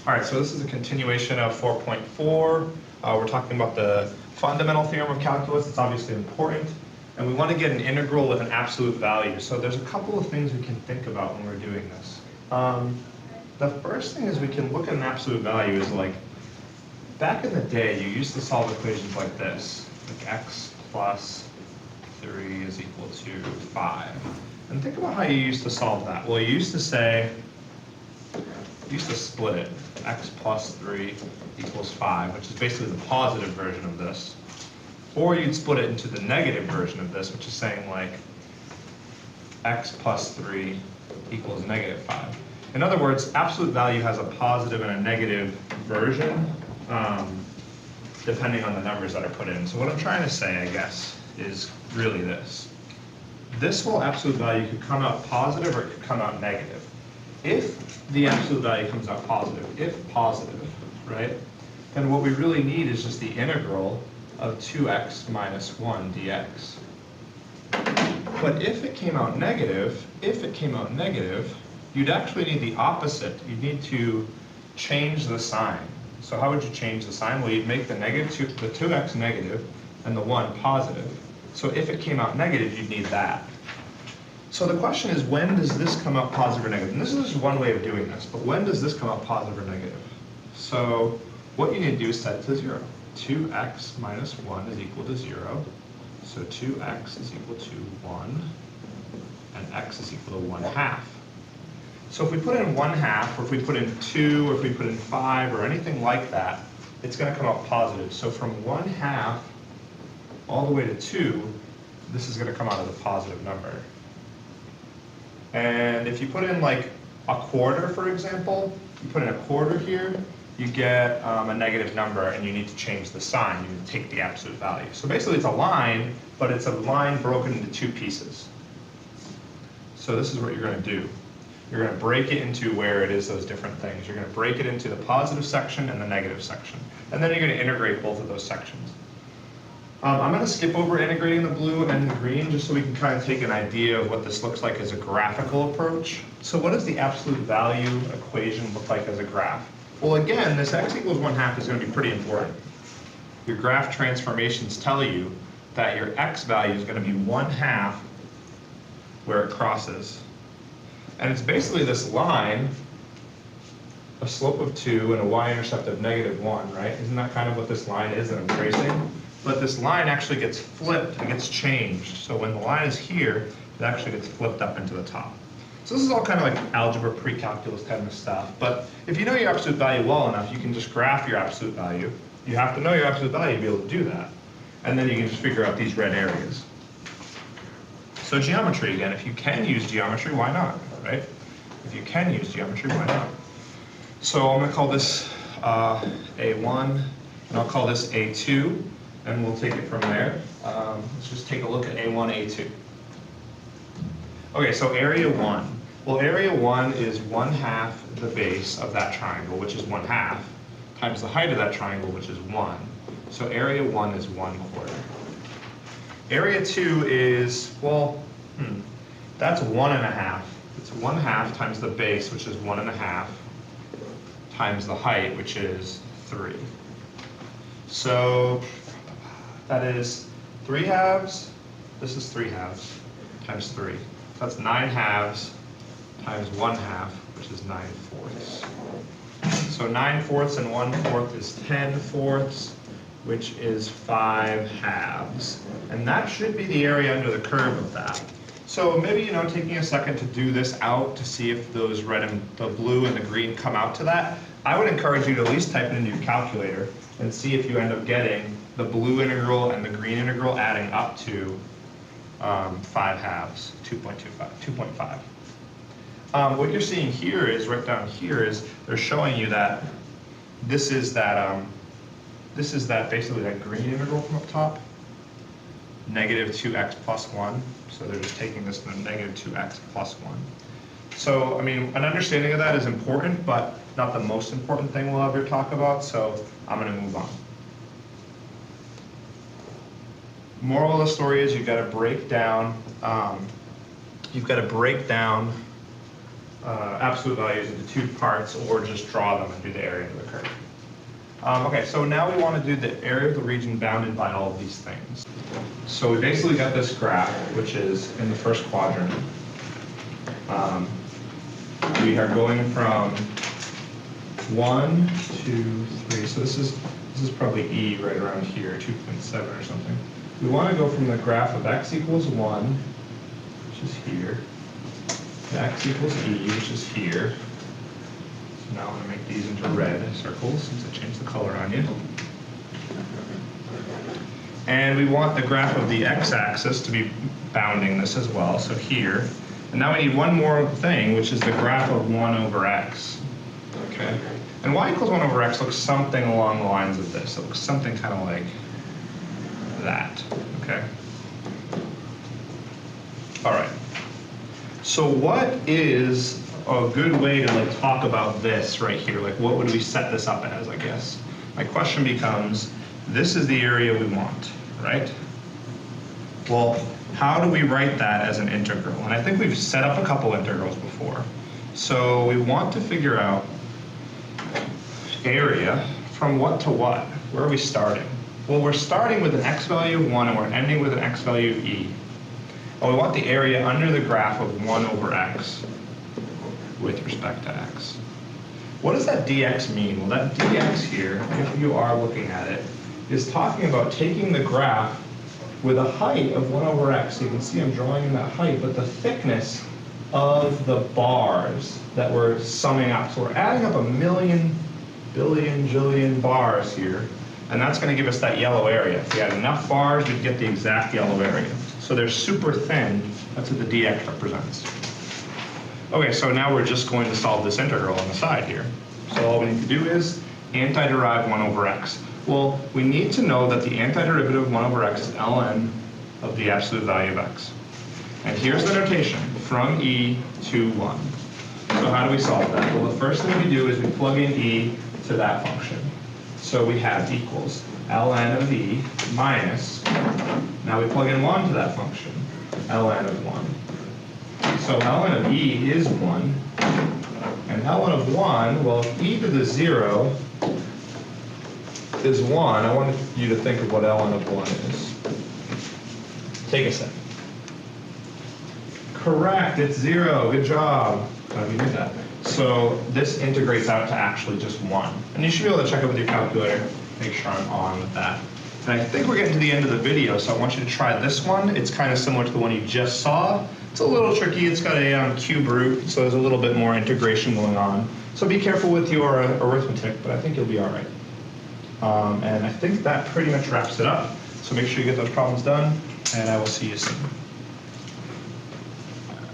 All right, so this is a continuation of 4.4. We're talking about the fundamental theorem of calculus. It's obviously important. And we want to get an integral with an absolute value. So there's a couple of things we can think about when we're doing this. The first thing is we can look at an absolute value is like, back in the day, you used to solve equations like this. Like x plus 3 is equal to 5. And think about how you used to solve that. Well, you used to say, you used to split it. X plus 3 equals 5, which is basically the positive version of this. Or you'd split it into the negative version of this, which is saying like x plus 3 equals negative 5. In other words, absolute value has a positive and a negative version, depending on the numbers that are put in. So what I'm trying to say, I guess, is really this. This whole absolute value could come out positive or it could come out negative. If the absolute value comes out positive, if positive, right, then what we really need is just the integral of 2x minus 1 dx. But if it came out negative, you'd actually need the opposite. You'd need to change the sign. So how would you change the sign? Well, you'd make the 2x negative and the 1 positive. So if it came out negative, you'd need that. So the question is, when does this come out positive or negative? And this is just one way of doing this, but when does this come out positive or negative? So what you need to do is set it to 0. 2x minus 1 is equal to 0. So 2x is equal to 1, and x is equal to 1/2. So if we put in 1/2, or if we put in 2, or if we put in 5, or anything like that, it's going to come out positive. So from 1/2 all the way to 2, this is going to come out as a positive number. And if you put in like a quarter, for example, you put in a quarter here, you get a negative number and you need to change the sign. You take the absolute value. So basically it's a line, but it's a line broken into 2 pieces. So this is what you're going to do. You're going to break it into where it is those different things. You're going to break it into the positive section and the negative section. And then you're going to integrate both of those sections. I'm going to skip over integrating the blue and the green just so we can kind of take an idea of what this looks like as a graphical approach. So what does the absolute value equation look like as a graph? Well, again, this x equals 1/2 is going to be pretty important. Your graph transformations tell you that your x value is going to be 1/2 where it crosses. And it's basically this line, a slope of 2 and a y-intercept of -1, right? Isn't that kind of what this line is that I'm tracing? But this line actually gets flipped, it gets changed. So when the line is here, it actually gets flipped up into the top. So this is all kind of like algebra, pre-calculus kind of stuff. But if you know your absolute value well enough, you can just graph your absolute value. You have to know your absolute value to be able to do that. And then you can just figure out these red areas. So geometry again, if you can use geometry, why not, right? If you can use geometry, why not? So I'm going to call this A1, and I'll call this A2, and we'll take it from there. Let's just take a look at A1, A2. Okay, so area 1. Well, area 1 is 1/2 the base of that triangle, which is 1/2, times the height of that triangle, which is 1. So area 1 is 1/4. Area 2 is, well, that's 1.5. It's 1/2 times the base, which is 1.5, times the height, which is 3. So that is 3/2. This is 3/2 times 3. That's 9/2 times 1/2, which is 9/4. So 9/4 and 1/4 is 10/4, which is 5/2. And that should be the area under the curve of that. So maybe, taking a second to do this out to see if those the blue and the green come out to that, I would encourage you to at least type it into your calculator and see if you end up getting the blue integral and the green integral adding up to 5/2, 2.5. What you're seeing here is, right down here, is they're showing you that this is that basically that green integral from up top, -2x plus 1. So they're just taking this to -2x plus 1. So, I mean, an understanding of that is important, but not the most important thing we'll ever talk about, so I'm going to move on. Moral of the story is you've got to break down absolute values into two parts, or just draw them and do the area of the curve. Okay, so now we want to do the area of the region bounded by all of these things. So we basically got this graph, which is in the first quadrant. We are going from 1, 2, 3. So this is probably E right around here, 2.7 or something. We want to go from the graph of x equals 1, which is here, to x equals E, which is here. So now I'm going to make these into red circles since I changed the color on you. And we want the graph of the x-axis to be bounding this as well, so here. And now we need one more thing, which is the graph of 1 over x. Okay? And y equals 1 over x looks something along the lines of this. It looks something kind of like that. Okay? All right. So what is a good way to like talk about this right here? Like what would we set this up as, I guess? My question becomes, this is the area we want, right? Well, how do we write that as an integral? And I think we've set up a couple integrals before. So we want to figure out area from what to what? Where are we starting? Well, we're starting with an x value of 1 and we're ending with an x value of e. And we want the area under the graph of 1 over x with respect to x. What does that dx mean? Well, that dx here, if you are looking at it, is talking about taking the graph with a height of 1 over x. So you can see I'm drawing in that height, but the thickness of the bars that we're summing up. So we're adding up a million, billion, jillion bars here, and that's going to give us that yellow area. If we had enough bars, we'd get the exact yellow area. So they're super thin. That's what the dx represents. Okay, so now we're just going to solve this integral on the side here. So all we need to do is antiderive 1 over x. Well, we need to know that the antiderivative of 1 over x is ln of the absolute value of x. And here's the notation, from e to 1. So how do we solve that? Well, the first thing we do is we plug in e to that function. So we have equals ln of e minus, now we plug in 1 to that function, ln of 1. So ln of e is 1, and ln of 1, well, if e to the 0 is 1, I want you to think of what ln of 1 is. Take a second. Correct, it's 0, good job. How do you do that? So this integrates out to actually just 1. And you should be able to check it with your calculator, make sure I'm on with that. And I think we're getting to the end of the video, so I want you to try this one. It's kind of similar to the one you just saw. It's a little tricky. It's got a cube root, so there's a little bit more integration going on. So be careful with your arithmetic, but I think you'll be all right. And I think that pretty much wraps it up. So make sure you get those problems done, and I will see you soon.